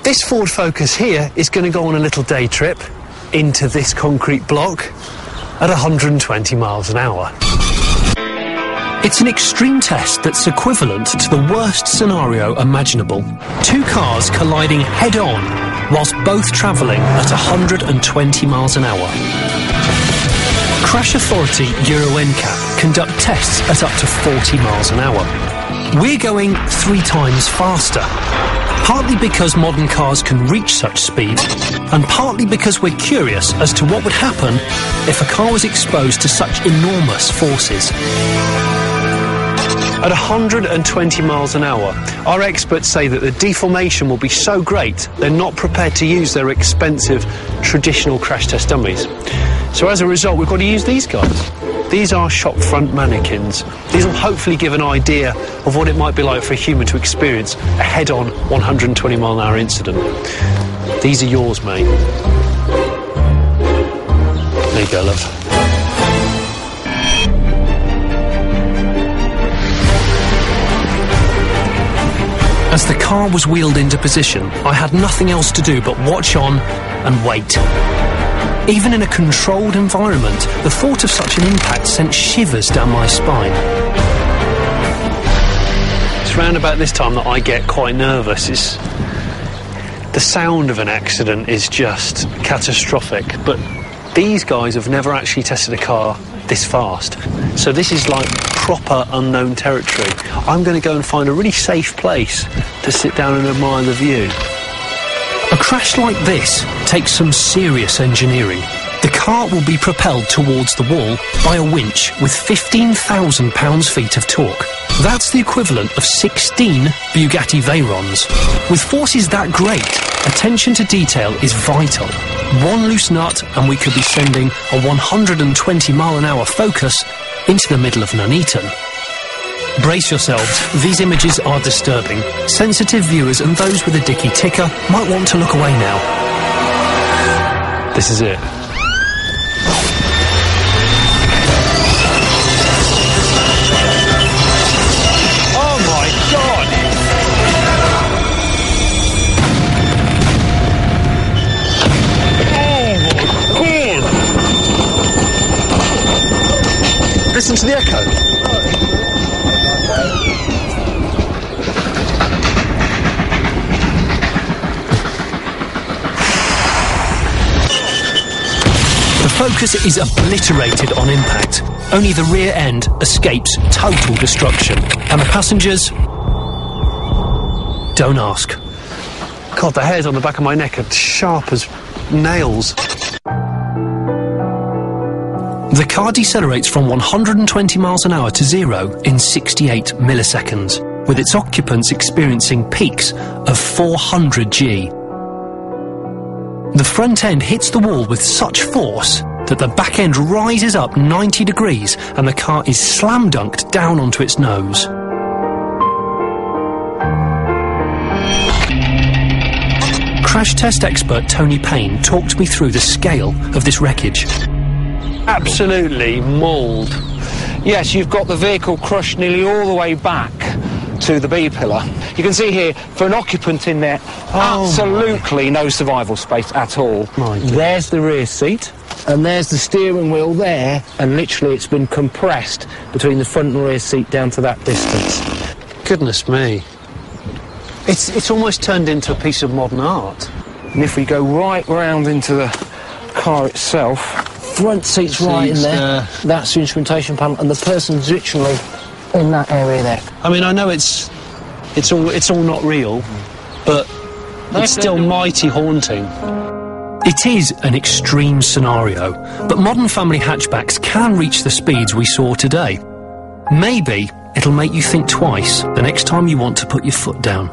This Ford Focus here is going to go on a little day trip into this concrete block at 120 miles an hour. It's an extreme test that's equivalent to the worst scenario imaginable. Two cars colliding head-on whilst both travelling at 120 miles an hour. Crash Authority Euro NCAP conduct tests at up to 40 miles an hour. We're going 3 times faster, partly because modern cars can reach such speed, and partly because we're curious as to what would happen if a car was exposed to such enormous forces. At 120 miles an hour, our experts say that the deformation will be so great they're not prepared to use their expensive traditional crash test dummies. So as a result, we've got to use these guys. These are shop front mannequins. These will hopefully give an idea of what it might be like for a human to experience a head-on 120 mile an hour incident. These are yours, mate. There you go, love. As the car was wheeled into position, I had nothing else to do but watch on and wait. Even in a controlled environment, the thought of such an impact sent shivers down my spine. It's round about this time that I get quite nervous. The sound of an accident is just catastrophic, but these guys have never actually tested a car this fast. So this is like proper unknown territory. I'm going to go and find a really safe place to sit down and admire the view. A crash like this takes some serious engineering. The car will be propelled towards the wall by a winch with 15,000 pounds-feet of torque. That's the equivalent of 16 Bugatti Veyrons. With forces that great, attention to detail is vital. One loose nut and we could be sending a 120 mile an hour Focus into the middle of Nuneaton. Brace yourselves, these images are disturbing. Sensitive viewers and those with a dicky ticker might want to look away now. This is it. Oh my God! Oh my God! Listen to the echo. The Focus is obliterated on impact. Only the rear end escapes total destruction. And the passengers? Don't ask. God, the hairs on the back of my neck are sharp as nails. The car decelerates from 120 miles an hour to 0 in 68 milliseconds, with its occupants experiencing peaks of 400 G. The front end hits the wall with such force that the back end rises up 90 degrees and the car is slam dunked down onto its nose. Crash test expert Tony Payne talked me through the scale of this wreckage. Absolutely mauled. Yes, you've got the vehicle crushed nearly all the way back to the B-pillar. You can see here, for an occupant in there, absolutely no survival space at all. There's the rear seat, and there's the steering wheel there, and literally it's been compressed between the front and rear seat down to that distance. Goodness me. It's almost turned into a piece of modern art. And if we go right round into the car itself, front seat's right in there, that's the instrumentation panel, and the person's literally in that area there. I mean, I know it's all not real, but it's still mighty haunting. It is an extreme scenario, but modern family hatchbacks can reach the speeds we saw today. Maybe it'll make you think twice the next time you want to put your foot down.